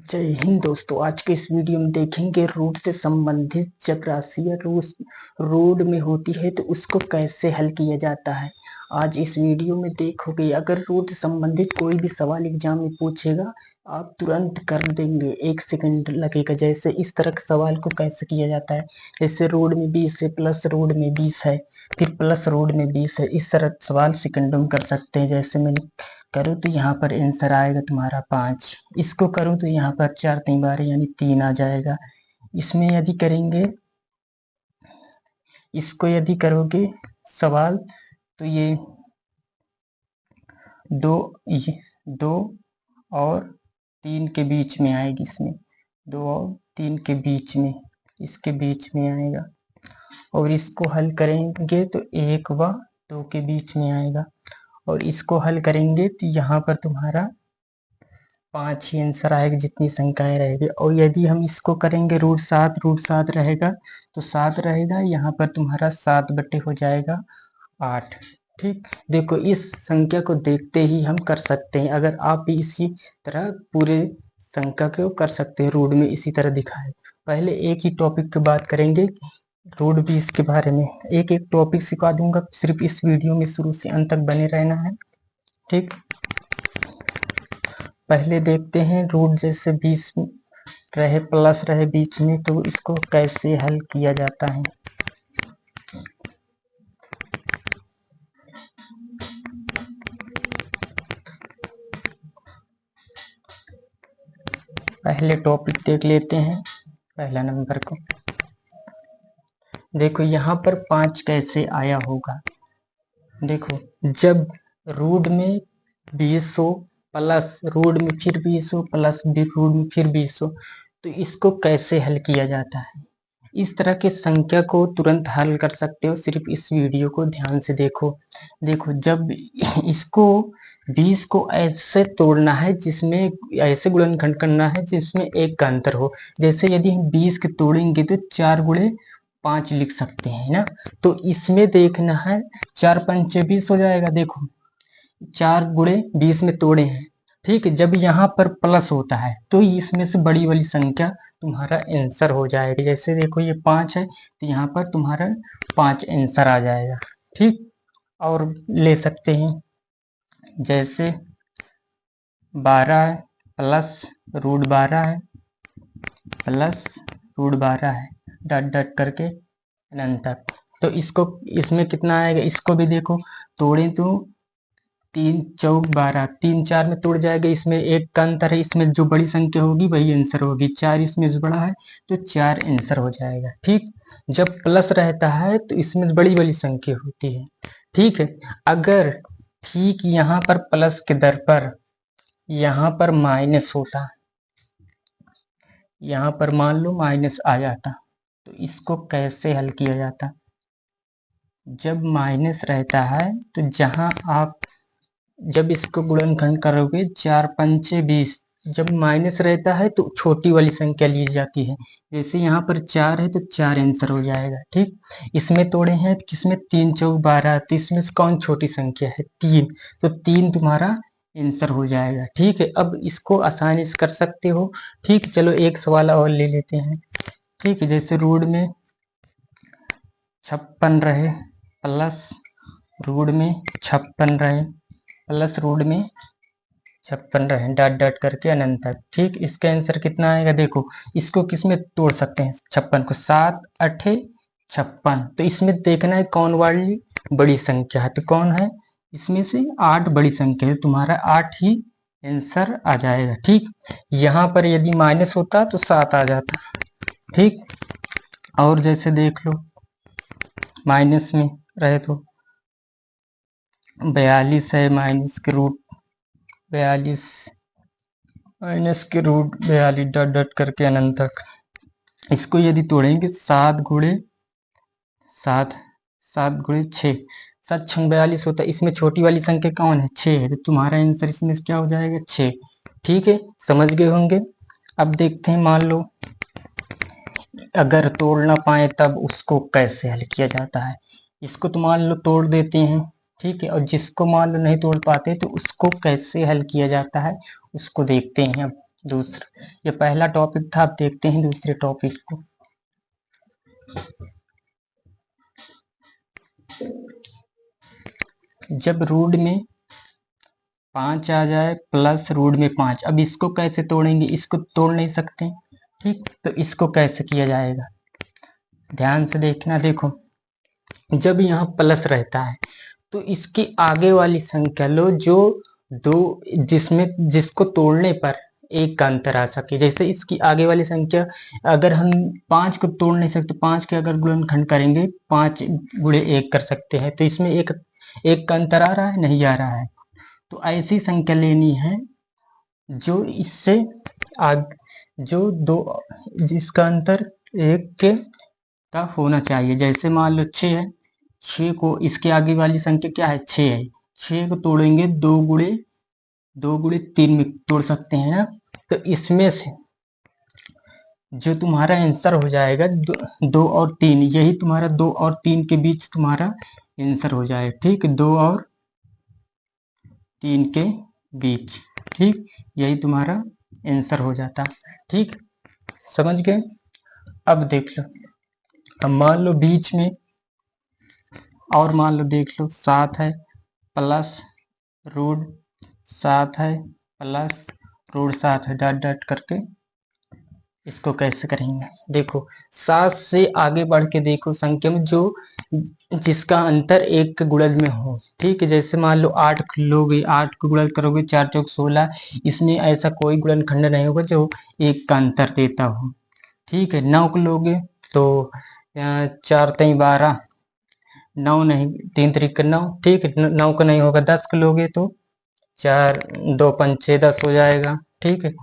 जय हिंद दोस्तों। आज के इस वीडियो में देखेंगे रूट से संबंधित जब राशियां रोड में होती है तो उसको कैसे हल किया जाता है। आज इस वीडियो में देखोगे, अगर रूट से संबंधित कोई भी सवाल एग्जाम में पूछेगा आप तुरंत कर देंगे, 1 सेकंड लगेगा। जैसे इस तरह के सवाल को कैसे किया जाता है, जैसे रोड में 20 है प्लस रोड में 20 है फिर प्लस रोड में 20 है, इस तरह सवाल सेकंडों में कर सकते हैं। जैसे मैंने करूँ तो यहाँ पर आंसर आएगा तुम्हारा 5। इसको करूँ तो यहाँ पर 4 3 बार यानी 3 आ जाएगा। इसमें यदि करेंगे, इसको यदि करोगे सवाल तो ये 2 और 3 के बीच में आएगी। इसमें 2 और 3 के बीच में, इसके बीच में आएगा। और इसको हल करेंगे तो 1 व 2 के बीच में आएगा। और इसको हल करेंगे तो यहाँ पर तुम्हारा 5 ही आंसर आएगा जितनी संख्याएं रहेगी। और यदि हम इसको करेंगे रूट 7 रहेगा तो 7 रहेगा, यहाँ पर तुम्हारा 7 बटे हो जाएगा 8। ठीक, देखो इस संख्या को देखते ही हम कर सकते हैं। अगर आप भी इसी तरह पूरे संख्या को कर सकते हैं, रूट में इसी तरह दिखाए। पहले एक ही टॉपिक की बात करेंगे, रूट 20 के बारे में एक एक टॉपिक सिखा दूंगा। सिर्फ इस वीडियो में शुरू से अंत तक बने रहना है। ठीक, पहले देखते हैं रूट जैसे 20 रहे प्लस रहे बीच में तो इसको कैसे हल किया जाता है। पहले टॉपिक देख लेते हैं, पहला नंबर को देखो। यहाँ पर 5 कैसे आया होगा, देखो जब रूट में 20 हो प्लस रूट में फिर 20 हो प्लस रूट में फिर 20 हो तो इसको कैसे हल किया जाता है। इस तरह के संख्या को तुरंत हल कर सकते हो, सिर्फ इस वीडियो को ध्यान से देखो। देखो जब इसको 20 को ऐसे तोड़ना है जिसमें ऐसे गुणनखंड करना है जिसमें 1 का अंतर हो। जैसे यदि हम 20 के तोड़ेंगे तो 4 गुणे 5 लिख सकते हैं ना। तो इसमें देखना है 4 पंचे 20 हो जाएगा। देखो 4 गुणे 20 में तोड़े हैं, ठीक है। जब यहाँ पर प्लस होता है तो इसमें से बड़ी वाली संख्या तुम्हारा आंसर हो जाएगा। जैसे देखो ये 5 है तो यहाँ पर तुम्हारा 5 आंसर आ जाएगा। ठीक, और ले सकते हैं जैसे 12 है प्लस रूट 12 है प्लस रूट 12 है, डट डट करके अनंत तक। तो इसको इसमें कितना आएगा, इसको भी देखो तोड़े तो 3 चौक 12, 3 4 में तोड़ जाएगा। इसमें 1 का अंतर है, इसमें जो बड़ी संख्या होगी वही आंसर होगी। 4 इसमें जो बड़ा है तो 4 आंसर हो जाएगा। ठीक, जब प्लस रहता है तो इसमें बड़ी वाली संख्या होती है। ठीक है, अगर ठीक यहाँ पर प्लस के दर पर यहाँ पर माइनस होता, यहाँ पर मान लो माइनस आ जाता तो इसको कैसे हल किया जाता। जब माइनस रहता है तो जहां आप जब इसको गुणनखंड करोगे 4 पंचे 20, जब माइनस रहता है तो छोटी वाली संख्या ली जाती है। जैसे यहाँ पर 4 है तो 4 आंसर हो जाएगा। ठीक, इसमें तोड़े हैं तो किसमें 3 चौक 12, तो इसमें से कौन छोटी संख्या है 3, तो 3 तुम्हारा आंसर हो जाएगा। ठीक है, अब इसको आसानी से कर सकते हो। ठीक, चलो एक सवाल और ले लेते हैं। ठीक है, जैसे रूट में 56 रहे प्लस रूट में 56 रहे प्लस रूट में 56 रहे, डॉट डॉट करके अनंत तक। ठीक, इसका आंसर कितना आएगा, देखो इसको किस में तोड़ सकते हैं 56 को, 7 8 56। तो इसमें देखना है कौन वाली बड़ी संख्या है, तो कौन है इसमें से 8 बड़ी संख्या है, तुम्हारा 8 ही आंसर आ जाएगा। ठीक, यहाँ पर यदि माइनस होता तो 7 आ जाता। ठीक, और जैसे देख लो माइनस में रहे तो 42 है माइनस के रूट 42 माइनस के रूट 42 डॉट डॉट करके अनंत तक। इसको यदि तोड़ेंगे 7 गुणे 7 7 गुणे 6, 7 6 42 होता है। इसमें छोटी वाली संख्या कौन है 6 है, तो तुम्हारा आंसर इसमें क्या हो जाएगा 6। ठीक है, समझ गए होंगे। अब देखते हैं, मान लो अगर तोड़ ना पाए तब उसको कैसे हल किया जाता है। इसको तो मान लो तोड़ देते हैं, ठीक है, और जिसको मान लो नहीं तोड़ पाते तो उसको कैसे हल किया जाता है उसको देखते हैं। अब दूसरा, ये पहला टॉपिक था। अब देखते हैं दूसरे टॉपिक को। जब रूट में 5 आ जाए प्लस रूट में 5, अब इसको कैसे तोड़ेंगे? इसको तोड़ नहीं सकते, ठीक। तो इसको कैसे किया जाएगा, ध्यान से देखना। देखो, जब यहाँ प्लस रहता है तो इसकी आगे वाली संख्या लो जो दो, जिसमें जिसको तोड़ने पर एक का अंतर आ सके। जैसे इसकी आगे वाली संख्या, अगर हम 5 को तोड़ नहीं सकते, 5 के अगर गुणनखंड करेंगे 5 गुणे 1 कर सकते हैं, तो इसमें एक का अंतर आ रहा है, नहीं आ रहा है। तो ऐसी संख्या लेनी है जो इससे आग जो दो, जिसका अंतर एक के का होना चाहिए। जैसे मान लो 6 है, 6 को इसके आगे वाली संख्या क्या है, 6 है। 6 को तोड़ेंगे 2 गुणे 3 में तोड़ सकते हैं ना। तो इसमें से जो तुम्हारा आंसर हो जाएगा 2 और 3, यही तुम्हारा 2 और 3 के बीच तुम्हारा आंसर हो जाएगा, ठीक। 2 और 3 के बीच, ठीक, यही तुम्हारा आंसर हो जाता, ठीक। समझ गए? अब देख लो, अब मान लो बीच में, और मान लो देख लो 7 है प्लस रूट 7 है प्लस रूट 7 है, डॉट डॉट करके इसको कैसे करेंगे? देखो, 7 से आगे बढ़ के देखो संख्या में जो जिसका अंतर एक के गुणज में हो, ठीक है। जैसे मान लो 8 लोगे, 8 को गुणन करोगे 4 चौक 16, इसमें ऐसा कोई गुणनखंड नहीं होगा जो एक का अंतर देता हो, ठीक है। 9 को लोगे तो 4 3 12, 9 नहीं, 3 3 9, ठीक है। 9 का नहीं होगा। 10 को लोगे तो 4 2 5 6 10 हो जाएगा, ठीक है।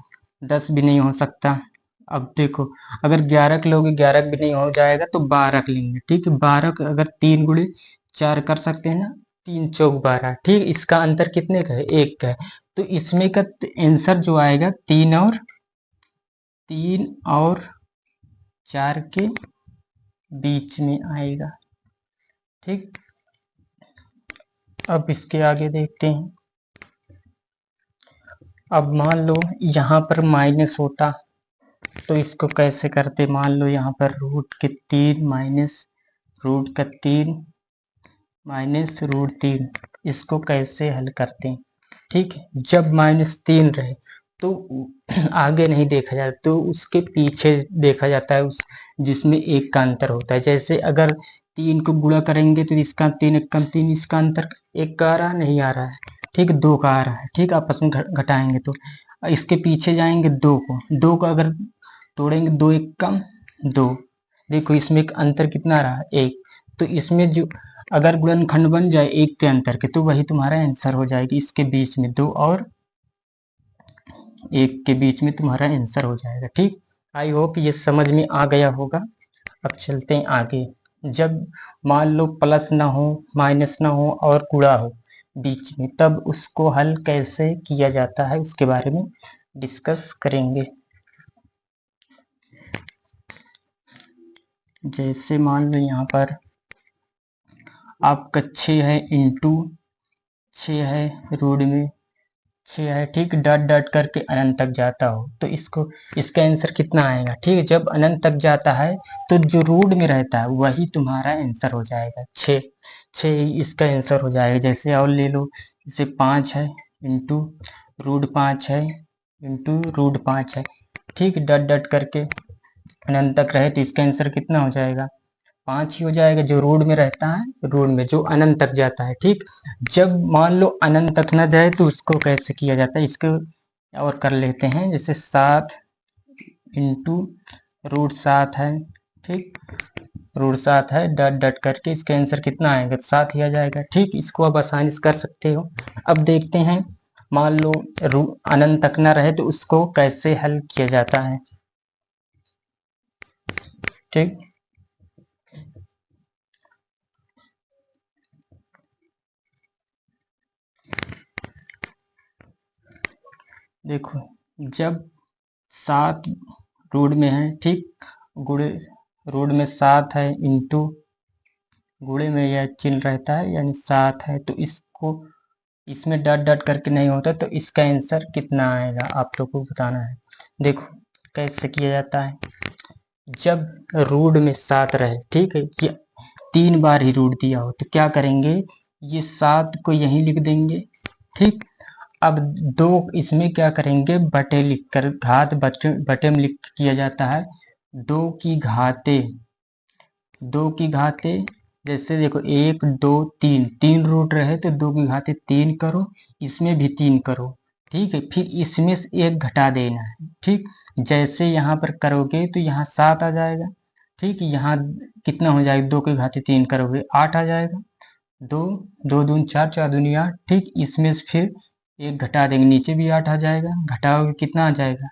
10 भी नहीं हो सकता। अब देखो, अगर 11 के लोगे 11 भी नहीं हो जाएगा तो 12 के लेंगे, ठीक है। 12 का अगर 3 गुणे 4 कर सकते हैं ना, 3 चौक 12, ठीक। इसका अंतर कितने का है, 1 का है। तो इसमें का आंसर जो आएगा 3 और 4 के बीच में आएगा, ठीक। अब इसके आगे देखते हैं। अब मान लो यहाँ पर माइनस होता तो इसको कैसे करते? मान लो यहाँ पर रूट के 3 माइनस रूट का 3 माइनस रूट 3, इसको कैसे हल करते हैं, ठीक है। जब -3 रहे तो आगे नहीं देखा जाता, तो उसके पीछे देखा जाता है, उस जिसमें 1 का अंतर होता है। जैसे अगर 3 को गुणा करेंगे तो इसका 3 1 3, इसका अंतर 1 का आ रहा है, नहीं आ रहा है, ठीक। 2 का आ रहा है, ठीक। आपस में घटाएंगे तो इसके पीछे जाएंगे 2 को अगर तोड़ेंगे 2 1 कम 2, देखो इसमें एक अंतर कितना आ रहा है, 1। तो इसमें जो अगर गुणनखंड बन जाए 1 के अंतर के, तो वही तुम्हारा आंसर हो जाएगी। इसके बीच में 2 और 1 के बीच में तुम्हारा आंसर हो जाएगा, ठीक। आई होप ये समझ में आ गया होगा। अब चलते हैं आगे। जब मान लो प्लस ना हो, माइनस ना हो और गुणा हो बीच में, तब उसको हल कैसे किया जाता है उसके बारे में डिस्कस करेंगे। जैसे मान लो यहाँ पर आपका 6 है इंटू 6 है, रूट में 6 है, ठीक। डॉट डॉट करके अनंत तक जाता हो तो इसका आंसर कितना आएगा, ठीक है। जब अनंत तक जाता है तो जो रूट में रहता है वही तुम्हारा आंसर हो जाएगा, 6 इसका आंसर हो जाएगा। जैसे और ले लो, जैसे 5 है इंटू रूट 5 है इंटू रूट 5 है, ठीक। डॉट डॉट करके अनंत तक रहे तो इसका आंसर कितना हो जाएगा, 5 ही हो जाएगा। जो रूट में रहता है, रूट में जो अनंत तक जाता है, ठीक। जब मान लो अनंत तक ना जाए तो उसको कैसे किया जाता है, इसको और कर लेते हैं। जैसे 7 इंटू रूट 7 है, ठीक। रूट 7 है, डॉट डॉट करके इसका आंसर कितना आएगा, 7 ही आ जाएगा, ठीक। इसको आप आसानी से कर सकते हो। अब देखते हैं, मान लो अनंत तक ना रहे तो उसको कैसे हल किया जाता है, ठीक। देखो, जब 7 रूट में है, ठीक, गुणे रूट में 7 है इंटू गुणे में यह चिन्ह रहता है यानी 7 है, तो इसको इसमें डॉट डॉट करके नहीं होता, तो इसका आंसर कितना आएगा आप लोग को बताना है। देखो कैसे किया जाता है। जब रूट में 7 रहे, ठीक है, ये 3 बार ही रूट दिया हो तो क्या करेंगे, ये 7 को यहीं लिख देंगे, ठीक। अब 2 इसमें क्या करेंगे, बटे लिख कर, घात बटे में लिख किया जाता है। 2 की घाते 2 की घाते, जैसे देखो 1 2 3, 3 रूट रहे तो 2 की घाते 3 करो, इसमें भी 3 करो, ठीक है। फिर इसमें से 1 घटा देना है, ठीक। जैसे यहाँ पर करोगे तो यहाँ 7 आ जाएगा, ठीक। यहाँ कितना हो जाएगा, 2 की घाते 3 करोगे 8 आ जाएगा। 2 2 दूनी 4, 4 दूनी 8, ठीक। इसमें से फिर 1 घटा देंगे, नीचे भी 8 आ जाएगा, घटाओगे कितना आ जाएगा,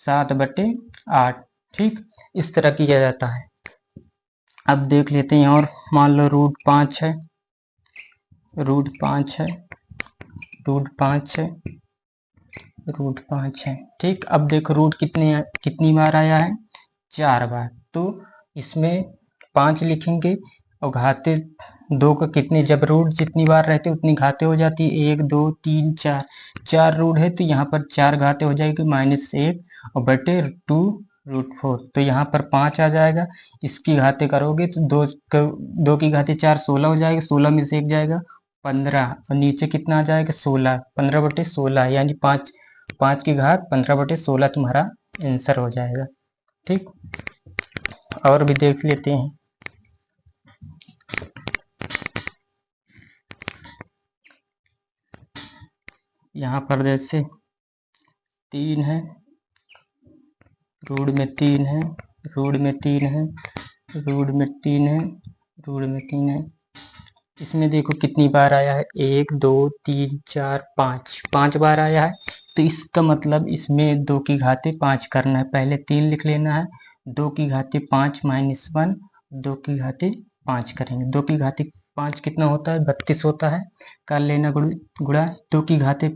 7/8, ठीक। इस तरह किया जाता है। अब देख लेते हैं, और मान लो रूट 5 है, रूट 5 है, रूट 5 है, रूट 5 है, ठीक। अब देखो रूट कितनी बार आया है, 4 बार, तो इसमें 5 लिखेंगे और घाते 2 का कितने, जब रूट जितनी बार रहते उतनी घाते हो जाती है, 1 2 3 4, 4 रूट है तो यहाँ पर 4 घाते हो जाएगी -1 और बटे 2 रूट 4, तो यहाँ पर 5 आ जाएगा। इसकी घाते करोगे तो 2 की घाते 4, 16 हो जाएगा, 16 में से 1 जाएगा 15, और नीचे कितना आ जाएगा 16, 15/16, यानी 5 की घात 15/16 तुम्हारा आंसर हो जाएगा, ठीक। और भी देख लेते हैं। यहाँ पर जैसे 3 है, रूट में 3 है, रूट में 3 है, रूट में 3 है, रूट में 3 है। इसमें देखो कितनी बार आया है, 1 2 3 4 5, 5 बार आया है, तो इसका मतलब इसमें 2 की घाते 5 करना है, पहले 3 लिख लेना है, 2 की घाते 5 -1, 2 की घाते 5 करेंगे, 2 की घाते 5 कितना होता है, 32 होता है, कर लेना गुणा, 2 की घाते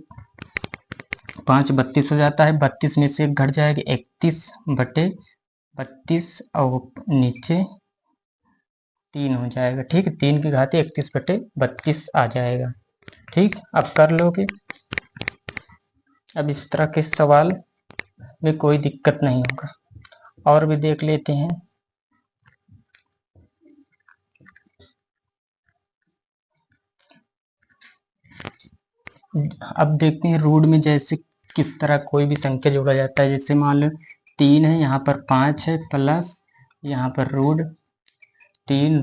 5 32 हो जाता है, 32 में से 1 घट जाएगा, 31/32 और नीचे 3 हो जाएगा, ठीक। 3 की घाते 31/32 आ जाएगा, ठीक। अब कर लोगे। अब इस तरह के सवाल में कोई दिक्कत नहीं होगा। और भी देख लेते हैं। अब देखते हैं रूट में जैसे किस तरह कोई भी संख्या जोड़ा जाता है। जैसे मान लो 3 है, यहाँ पर 5 है, प्लस यहाँ पर रूट 3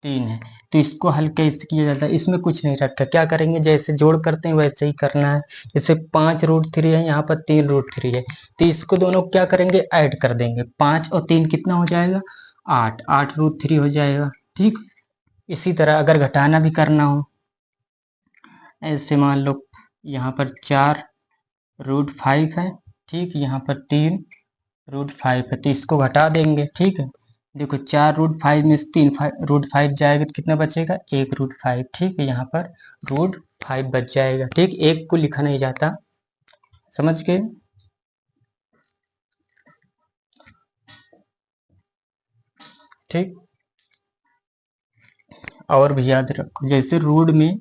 है, तो इसको हल कैसे किया जाता है, इसमें कुछ नहीं रखा, क्या करेंगे जैसे जोड़ करते हैं वैसे ही करना है। जैसे 5√3 है, यहाँ पर 3√3 है, तो इसको दोनों क्या करेंगे, ऐड कर देंगे, 5 और 3 कितना हो जाएगा, 8, 8√3 हो जाएगा, ठीक। इसी तरह अगर घटाना भी करना हो, ऐसे मान लो यहाँ पर 4√5 है, ठीक, यहाँ पर 3√5 है, तो इसको घटा देंगे, ठीक है। देखो 4√5 में से 3√5 जाएगा तो कितना बचेगा, 1√5, ठीक है। यहाँ पर √5 बच जाएगा, ठीक। एक को लिखा नहीं जाता, समझ गए। ठीक। और भी याद रखो, जैसे रूट में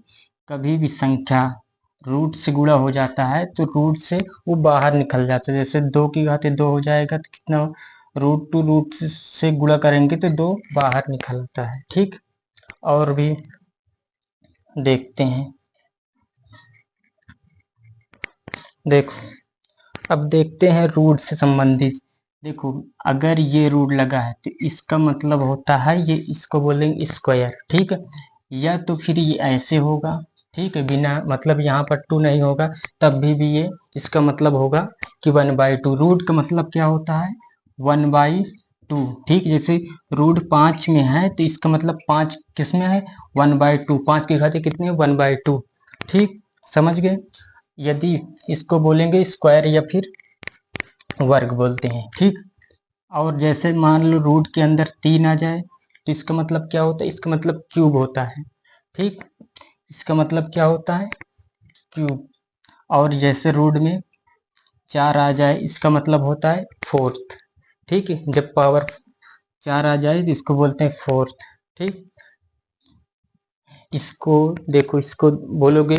कभी भी संख्या रूट से गुणा हो जाता है तो रूट से वो बाहर निकल जाता है। जैसे 2 की घाते 2 हो जाएगा तो कितना, रूट से गुणा करेंगे तो 2 बाहर निकल आता है, ठीक। और भी देखते हैं। देखो अब देखते हैं रूट से संबंधित। देखो अगर ये रूट लगा है तो इसका मतलब होता है ये, इसको बोलेंगे स्क्वायर, ठीक है। या तो फिर ये ऐसे होगा, ठीक है, बिना मतलब यहाँ पर 2 नहीं होगा तब भी ये इसका मतलब होगा कि 1/2। रूट का मतलब क्या होता है, 1/2, ठीक। जैसे रूट 5 में है तो इसका मतलब 5 किस में है, 1/2, 5 की घाते कितने, 1/2, ठीक। समझ गए। यदि इसको बोलेंगे स्क्वायर या फिर वर्ग बोलते हैं, ठीक। और जैसे मान लो रूट के अंदर 3 आ जाए तो इसका मतलब क्या होता है, इसका मतलब क्यूब होता है, ठीक। इसका मतलब क्या होता है, क्यूब। और जैसे रूट में 4 आ जाए इसका मतलब होता है फोर्थ, ठीक है। जब पावर 4 आ जाए तो इसको बोलते हैं फोर्थ, ठीक। इसको देखो, इसको बोलोगे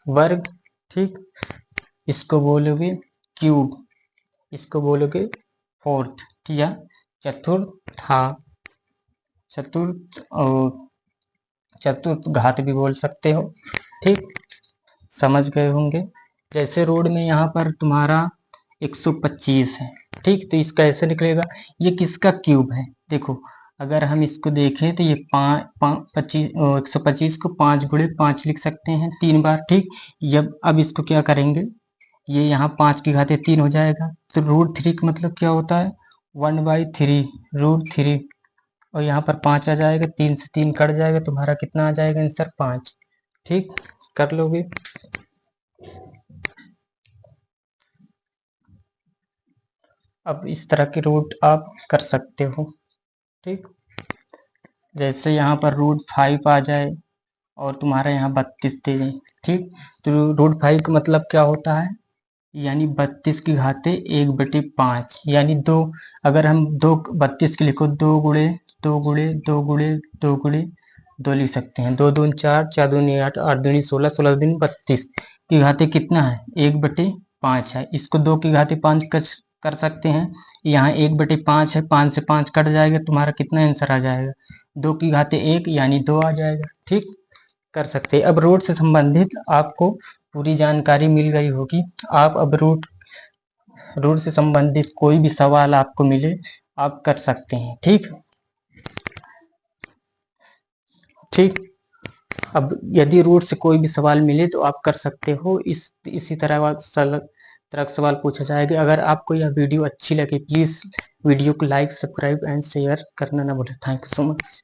वर्ग, ठीक। इसको बोलोगे क्यूब, इसको बोलोगे फोर्थ या चतुर्था, चतुर्थ और चतुर्थ घात भी बोल सकते हो, ठीक। समझ गए होंगे। जैसे रोड में यहाँ पर तुम्हारा 125 है, ठीक, तो इसका ऐसे निकलेगा, ये किसका क्यूब है, देखो अगर हम इसको देखें तो ये 125 को 5 गुणे 5 लिख सकते हैं 3 बार, ठीक। अब इसको क्या करेंगे, ये यहाँ 5 की घाते 3 हो जाएगा, तो √3 का मतलब क्या होता है 1/3 √3, और यहाँ पर 5 आ जाएगा, 3 से 3 कट जाएगा, तुम्हारा कितना आ जाएगा आंसर 5, ठीक। कर लोगे। अब इस तरह के रूट आप कर सकते हो, ठीक। जैसे यहाँ पर √5 आ जाए और तुम्हारा यहाँ 32 दे दें, ठीक, तो √5 का मतलब क्या होता है, यानी 32 की घाते 1/5, यानी 2, अगर हम 32 की लिखो 2 गुणे 2 गुणे 2 गुणे 2 गुणे 2 लिख सकते हैं, 2 दूनी 4, 4 दूनी 8, 8 दूनी 16, 16 दूनी 32 की घाते कितना है 1/5 है, इसको 2 की घाते 5 कर सकते हैं, यहाँ 1/5 है, 5 से 5 कट जाएगा, तुम्हारा कितना आंसर आ जाएगा 2 की घाते 1 यानी 2 आ जाएगा, ठीक। कर सकते हैं। अब रूट से संबंधित आपको पूरी जानकारी मिल गई होगी। आप अब रूट से संबंधित कोई भी सवाल आपको मिले आप कर सकते हैं, ठीक। ठीक, अब यदि रूट से कोई भी सवाल मिले तो आप कर सकते हो, इसी तरह तरह का सवाल पूछा जाएगा। अगर आपको यह वीडियो अच्छी लगे प्लीज़ वीडियो को लाइक, सब्सक्राइब एंड शेयर करना ना भूलें। Thank you so much.